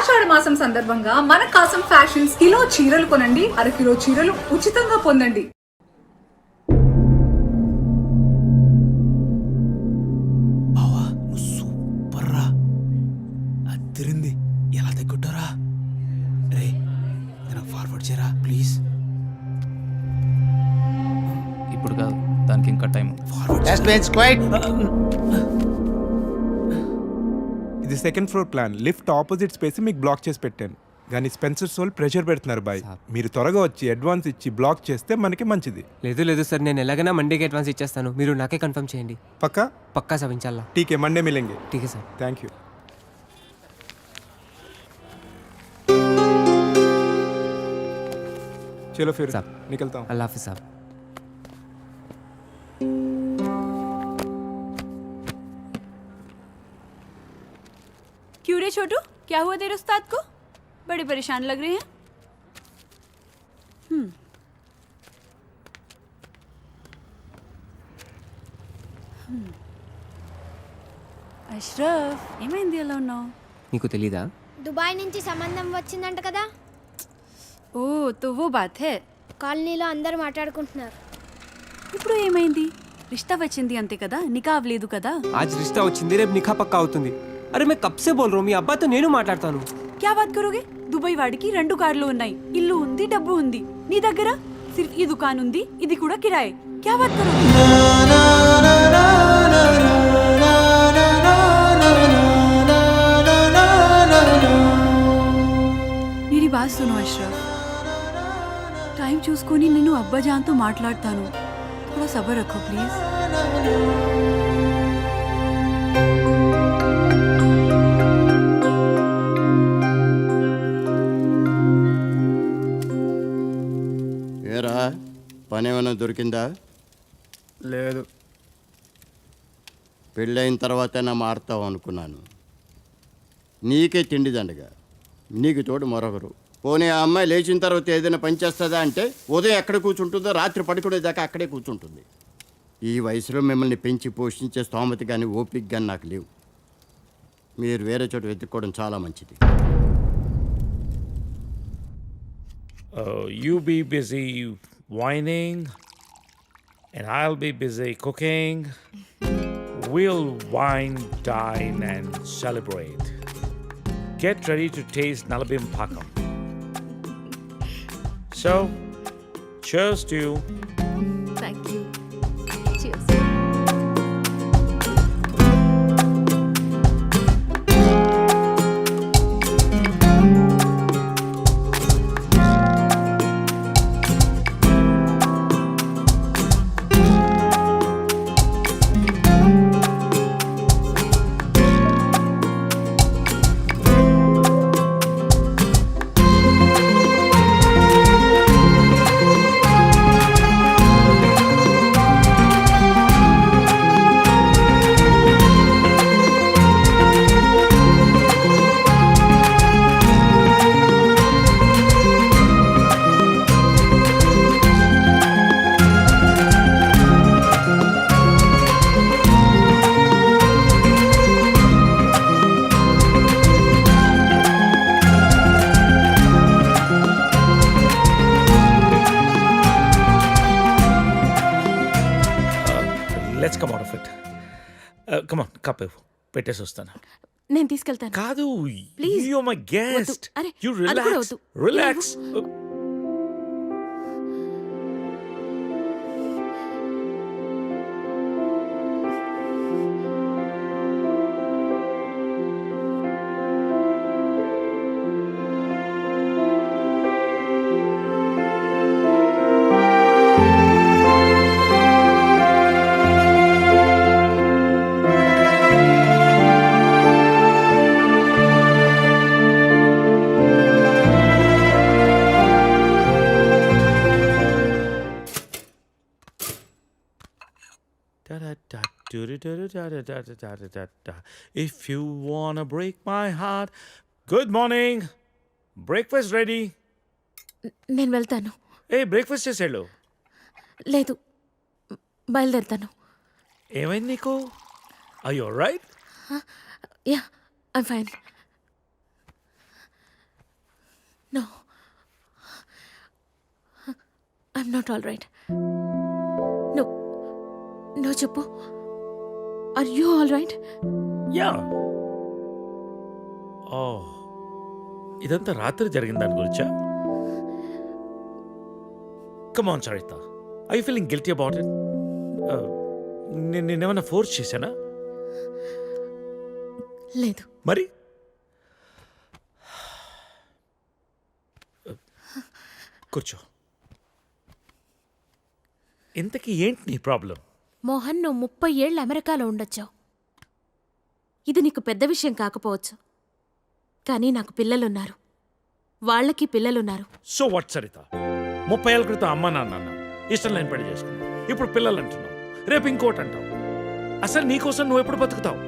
ఆషాఢ మాసం సందర్భంగా మన కాసం ఫ్యాషన్స్ కిలో చీరలు కొనండి, అరకిలో చీరలు ఉచితంగా పొందండి. బావా నువ్వు సూపర్ రా, అదిరింది. ఎలా తగ్గుంటారా రే? నాకు ఫార్వర్డ్ చేయరా ప్లీజ్. ఇప్పుడు కాదు, దానికి ఇంకా టైం. ఇది second floor plan. Lift opposite space మీకు బ్లాక్ చేసి పెట్టాను, కానీ స్పెన్సర్ సోల్ ప్రెషర్ పెడుతున్నారు బాయ్. మీరు త్వరగా వచ్చి అడ్వాన్స్ ఇచ్చి బ్లాక్ చేస్తే మనకి మంచిది. లేదు సార్, నేను ఎలాగైనా మండేకి అడ్వాన్స్ ఇచ్చేస్తాను. మీరు నాకే కన్ఫర్మ్ చేయండి. పక్కా सब इंशाल्लाह ठीक है, मंडे मिलेंगे. ठीक है सर. Thank you. चलो फिर साहब निकलता हूँ. अल्लाह हाफिज़ साहब. क्यों रे छोटू, क्या हुआ तेरे उस्ताद को? बड़े परेशान लग रहे हैं. అష్రఫ్, ఏమైంది అలా ఉన్నావు? నీకు తెలీదా? దుబాయ్ నుంచి సంబంధం వచ్చిందంట కదా. ఓ తో वो बात है. కాలనీలో అందరూ మాట్లాడుకుంటున్నారు. ఇప్పుడు ఏమైంది? రిష్తా వచ్చింది అంతే కదా, నికా అవ్వలేదు కదా. आज रिश्ता వచ్చింది, రేపు నిఖా పక్కా అవుతుంది. అరే मैं कब से बोल रहा हूँ, మీ అబ్బాతో నేను మాట్లాడతాను. क्या बात करोगे? దుబాయ్ వాడికి 2 కార్లు ఉన్నాయి, ఇల్లు ఉంది, డబ్బు ఉంది. నీ దగ్గర సిర్ఫ్ ఈ దుకాన్ ఉంది, ఇది కూడా కిరాయే. क्या बात करोगे? मेरी बात सुनो अशरफ, टाइम చూసుకొని నేను అబ్బా జాన్తో మాట్లాడతాను. थोड़ा सब्र रखो प्लीज. ఏరా పని ఏమైనా దొరికిందా? లేదు. పెళ్ళైన తర్వాతైనా మారుతావు అనుకున్నాను. నీకే తిండి దండగా, నీకు తోడు మరొకరు. పోనీ ఆ అమ్మాయి లేచిన తర్వాత ఏదైనా పని చేస్తుందా అంటే ఉదయం ఎక్కడ కూర్చుంటుందో రాత్రి పడుకునేదాకా అక్కడే కూర్చుంటుంది. ఈ వయసులో మిమ్మల్ని పెంచి పోషించే స్తోమత కానీ ఓపిక కానీ నాకు లేవు. మీరు వేరే చోట వెతుక్కోవడం చాలా మంచిది. You be busy whining and I'll be busy cooking. We'll wine, dine and celebrate. Get ready to taste Nalabim Pakam. So, cheers to you. Thank you. Cheers. Let's come out of it. Come on, cup పెట్టేసి వస్తాను. నేను తీసుకెళ్తాను. కాదు, Please. you're my guest. అరే, You అది కూడా relax. వద్దు. Relax. If you wanna break my heart. Good morning. Breakfast ready. నేను వెళ్తాను. బ్రేక్ఫాస్ట్ చేసేళ్ళు. లేదు, బయలుదేరుతాను. ఏమైంది నీకు? Are you alright? Yeah, I'm fine. No. I'm not all right. No. No, Chuppu. Are you all right? Yeah oh ఇదంతా రాత్రి జరిగిన దాని గురించా? Come on Saritha, I you feeling guilty about it? నేనేమైనా ఫోర్స్ చేశానా? లేదు. మరి కూర్చో. ఇంతకీ ఏంటి నీ ప్రాబ్లం? మోహన్, నువ్వు 30 ఏళ్ళు అమెరికాలో ఉండొచ్చావు. ఇది నీకు పెద్ద విషయం కాకపోవచ్చు, కానీ నాకు పిల్లలున్నారు. వాళ్ళకి పిల్లలున్నారు. సో వాట్ సరిత, 30 ఏళ్ళ క్రితం అమ్మ నాన్న అన్నావు, ఇష్టం లేని పెళ్లి చేసుకున్నావు, ఇప్పుడు పిల్లలు అంటున్నావు, రేపు ఇంకోటి అంటావు. అసలు నీకోసం నువ్వు ఎప్పుడు బతుకుతావు?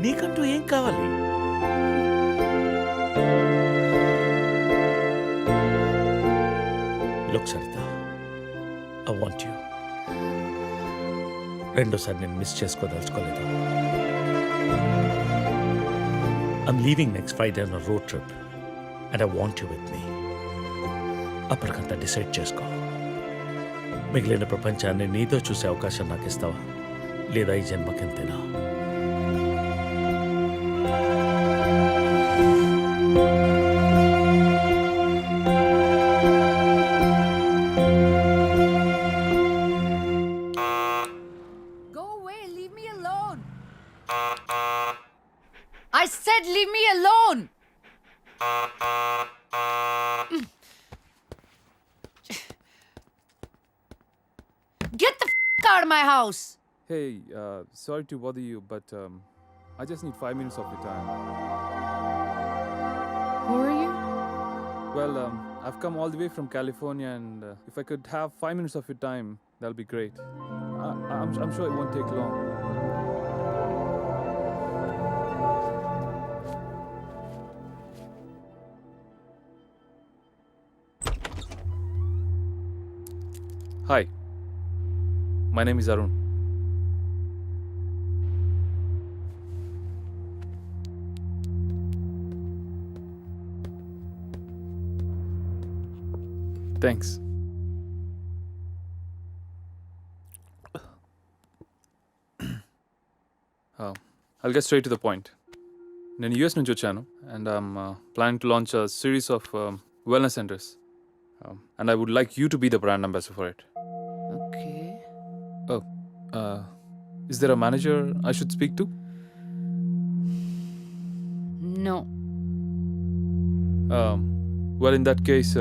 నీకంటూ ఏం కావాలి? Look Saritha, I want you. రెండోసారి నేను miss చేసుకోదలుచుకోలేదు. I'm leaving next Friday on a road trip and I want you with me. అప్పటికంతా డిసైడ్ చేసుకో. మిగిలిన ప్రపంచాన్ని నీతో చూసే అవకాశం నాకు ఇస్తావా, లేదా ఈ జన్మకెంతేనా? Go away, leave me alone. I said leave me alone. Get the out of my house. Hey, sorry to bother you, but I just need 5 minutes of your time. Who are you? Well, I've come all the way from California, and if I could have 5 minutes of your time, that'll be great. I'm sure it won't take long. Hi, my name is Arun. Thanks. I'll get straight to the point. నేను US నుంచి వచ్చాను, and I'm planning to launch a series of wellness centers. And I would like you to be the brand ambassador for it. Okay. Oh, is there a manager I should speak to? No. Well, in that case,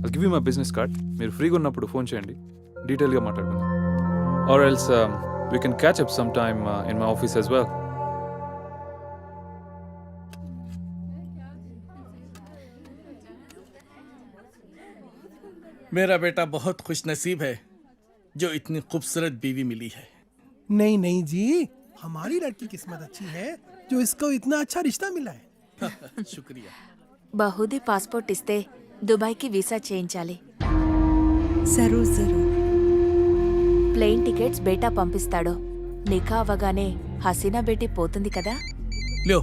I'll give you my business card. మీరు ఫ్రీగా ఉన్నప్పుడు phone చేయండి, డీటెయిల్గా మాట్లాడుకుందాం. Or else we can catch up sometime in my office as well. मेरा बेटा बहुत खुशनसीब है जो इतनी खूबसूरत बीवी मिली है। नहीं नहीं जी, हमारी लड़की किस्मत अच्छी है जो इसको इतना अच्छा रिश्ता मिला है। शुक्रिया। బహుదీ పాస్పోర్ట్ ఇస్తే దుబాయ్కి వీసా చేయించాలి. जरूर जरूर. ప్లేన్ టికెట్స్ బేటా పంపిస్తాడు. నిఖా అవగానే హసీనా బేటీ పోతుంది కదా. लो,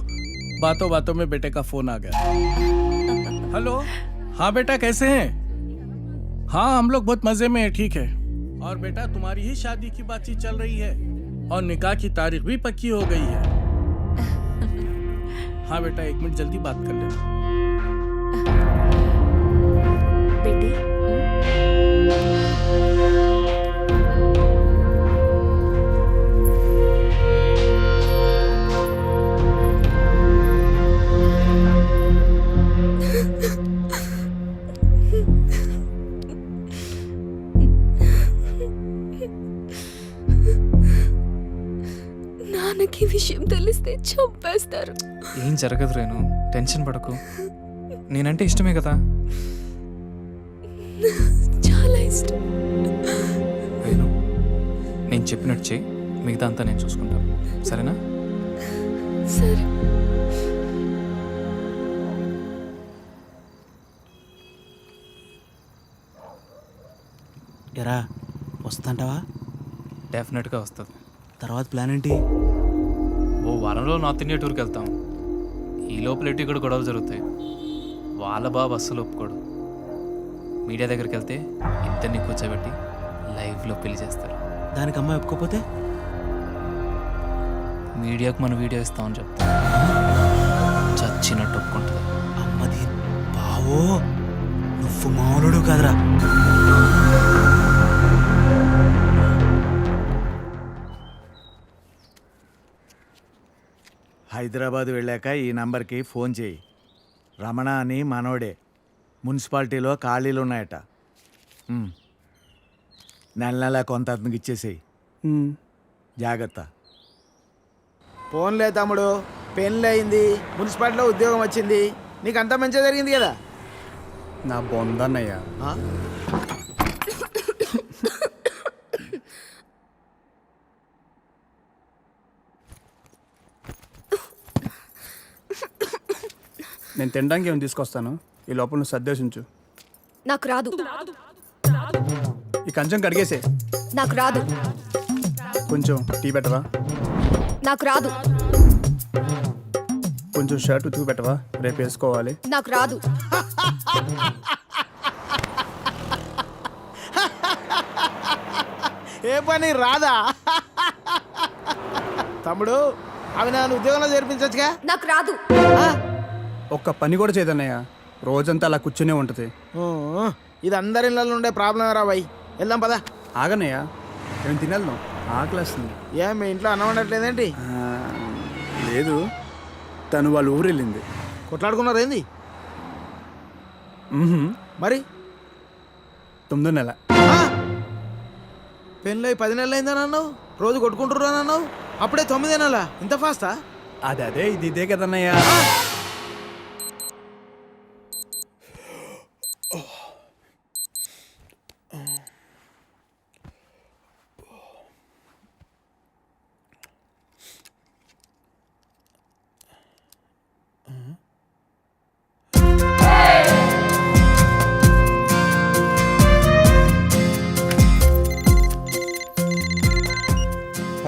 बातों बातों में बेटे का फोन आ गया। हेलो, हाँ बेटा कैसे हैं? हाँ हम लोग बहुत मजे में हैं, ठीक है। और बेटा तुम्हारी ही शादी की बातचीत चल रही है और निकाह की तारीख भी पक्की हो गई है। हाँ बेटा 1 मिनट जल्दी बात कर लेना। బేటీ నాన్నకి విషయం తెలిస్తే చంపేస్తారు. ఏం జరగదు రేణు, టెన్షన్ పడకు. నేనంటే ఇష్టమే కదా. చాలా ఇష్టం. రేణు, నేను చెప్పినట్టు చెయ్యి, మిగతా అంతా నేను చూసుకుంటాను, సరేనా? సరే. ఎరా వస్తుంటావా? డెఫినెట్గా వస్తుంది. తర్వాత ప్లాన్ ఏంటి? ఓ వారంలో నార్త్ ఇండియా టూర్కి వెళ్తాం. ఈ లోపల ఎటు ఇక్కడ గొడవలు జరుగుతాయి. వాళ్ళ బాబు అస్సలు ఒప్పుకోడు. మీడియా దగ్గరికి వెళ్తే ఇద్దరిని కూర్చోబెట్టి లైవ్లో పెళ్లి చేస్తారు. దానికి అమ్మాయి ఒప్పుకోపోతే మీడియాకు మన వీడియో ఇస్తామని చెప్తా. చచ్చినట్టు ఒప్పుకుంటుంది. అమ్మది బావో, నువ్వు మామూలుడు కాదురా. హైదరాబాద్ వెళ్ళాక ఈ నంబర్కి ఫోన్ చేయి. రమణ అని మనోడే. మున్సిపాలిటీలో ఖాళీలు ఉన్నాయట. నెల నెల కొంత అతనికి ఇచ్చేసేయి. జాగ్రత్త. ఫోన్లే తమ్ముడు, పెళ్ళి అయింది, మున్సిపాలిటీలో ఉద్యోగం వచ్చింది, నీకు అంతా మంచిగా జరిగింది కదా. నా బొందన్నయ్య. నేను తినడానికి ఏమి తీసుకొస్తాను, ఈ లోపల నువ్వు సర్దేశించు. నాకు రాదు. ఈ కంచం కడిగేసే. నాకు రాదు. కొంచెం టీ పెట్టవా? నాకు రాదు. కొంచెం షర్ట్ ఉతుకు పెట్టవా, రేపు వేసుకోవాలి. నాకు రాదు. ఏ పని రాదా? తమ్ముడు, అవి నన్ను ఉద్యోగంలో చేర్పించచ్చుగా. నాకు రాదు. ఒక్క పని కూడా చేయదన్నయ్య, రోజంతా అలా కూర్చునే ఉంటుంది. ఇది అందరి ఇళ్ళలో ఉండే ప్రాబ్లం రా బాయ్. వెళ్దాం పదా. ఆగనయ్య, ఏం తినేద్దాం, ఆకలేస్తుంది. ఏం మీ ఇంట్లో అన్నం వండట్లేదేంటి? లేదు, తను వాళ్ళ ఊరు వెళ్ళింది. కొట్లాడుకున్నారు ఏంది? మరి 9వ నెల. పెళ్ళి 10 నెలలు అయిందని అన్నావు, రోజు కొట్టుకుంటుర్రు అని అన్నావు, అప్పుడే 9వ నెల. ఇంత ఫాస్టా? అదే ఇది ఇదే కదన్నయ్య.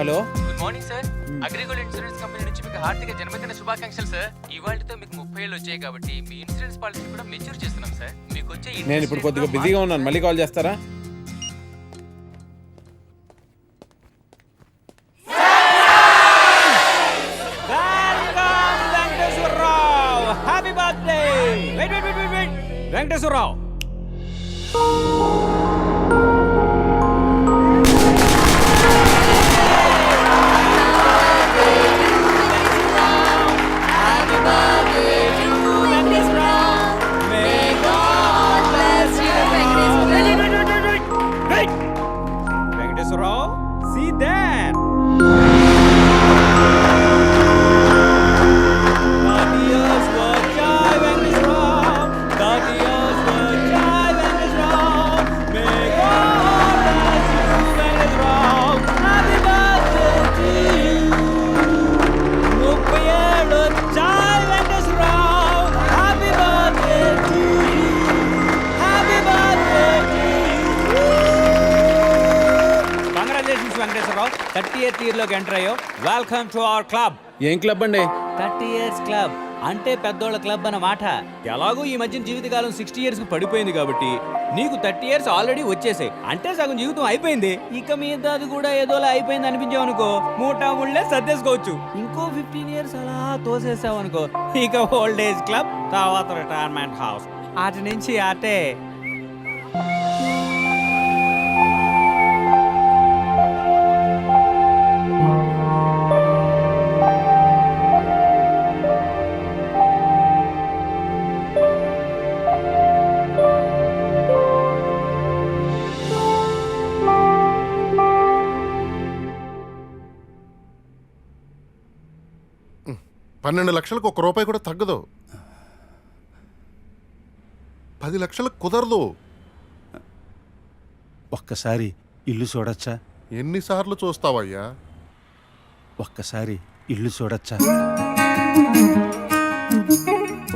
Hello, good morning sir. Agrigold insurance company నుంచి మీకు హార్దిక జన్మదిన శుభాకాంక్షలు సార్. ఇవాళతో మీకు 30 ఏళ్ళు వచ్చాయి కాబట్టి మీ ఇన్సూరెన్స్ పాలసీ కూడా మెచ్యూర్ చేస్తున్నాం సార్. మీకు వచ్చే నేను ఇప్పుడు కొద్దిగా బిజీగా ఉన్నాను, మళ్ళీ కాల్ చేస్తారా? Happy birthday. Venkateswararao. Venkateswararao, see that. Venkateswararao 30th ఇయర్లోకి ఎంటర్ అయ్యో. Welcome to our club. ఏం క్లబ్ అండి? 30 years క్లబ్ అంటే పెద్దోళ్ళ క్లబ్ అన్నమాట. ఎలాగో ఈ మధ్యన జీవితకాలం 60 years కు పడిపోయింది కాబట్టి నీకు 30 years ఆల్రెడీ వచ్చేసాయి, అంటే సగం జీవితం అయిపోయింది. ఇక మీద అది కూడా ఏదోలా అయిపోయింది అనిపించావు మూటా ముళ్ళే సర్దేసుకోవచ్చు. ఇంకో 15 years అలా తోసేసావు అనుకో, ఇక ఓల్డ్ ఏజ్ క్లబ్, తర్వాత రిటైర్మెంట్ హౌస్, అటు నుంచి అటే. $12 లక్షలకు ₹1 కూడా తగ్గదు. 10 లక్షలకు కుదరదు. ఒక్కసారి ఇల్లు చూడొచ్చా? ఎన్నిసార్లు చూస్తావయ్యా? ఒక్కసారి ఇల్లు చూడొచ్చా?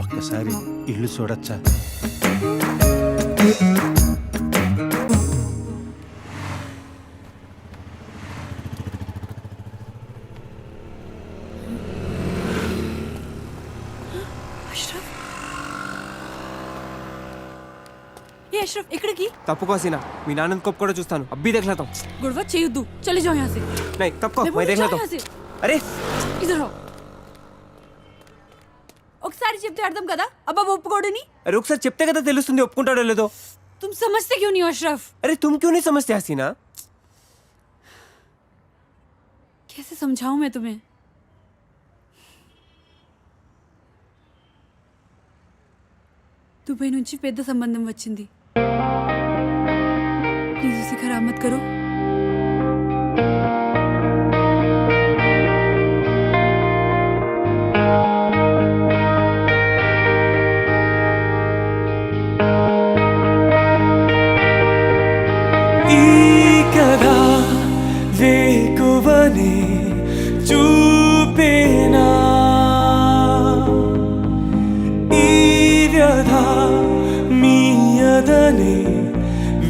ఒక్కసారి ఇల్లు చూడొచ్చా? ఏ అష్రఫ్ ఎక్కడికి? తప్పుకో హసీనా, మీ నాన్నని కొప్పు కూడా చూస్తాను. అబ్బీ దేఖ్ లేతా హూं. గొడవ చేయొద్దు, చలి జాओ यहाँ से. नहीं తప్పుకో, मैं देख लेता हूं. అరే ఇధర్ आओ. ఒకసారి చెప్తే అర్థం కదా అబ్బా ఒప్పుకోడని. అరే ఒకసారి చెప్తే కదా తెలుస్తుంది ఒప్పుకుంటాడో లేదో. तुम समझते क्यों नहीं हो अशरफ? अरे तुम क्यों नहीं समझते हसीना? कैसे समझाऊं मैं तुम्हें? దుబాయ్ నుంచి పెద్ద సంబంధం వచ్చింది. ప్లీజ్ ఉसे खराब मत करो. కదా వేకువనే చూపేనా ఈ వ్యధ మీయదనే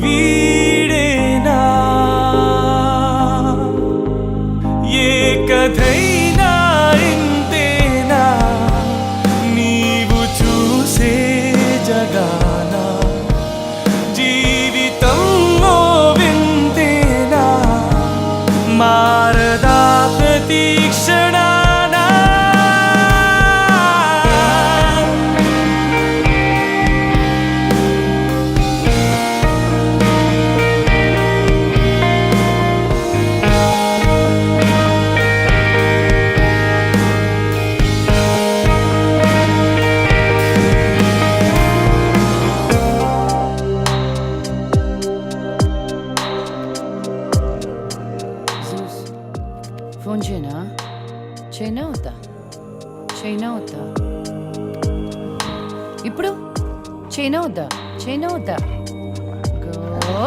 వీడేనా ఏ కథైనా ఇంతేనా నీవు చూసే జగానా జీవితంలో వింతేనా మారదా ప్రతి క్షణానా ఫోన్ చేయనా? చైనా అవుతా, చైనా అవుతా. ఇప్పుడు చైనా అవుతా, చైనా అవుతా. గో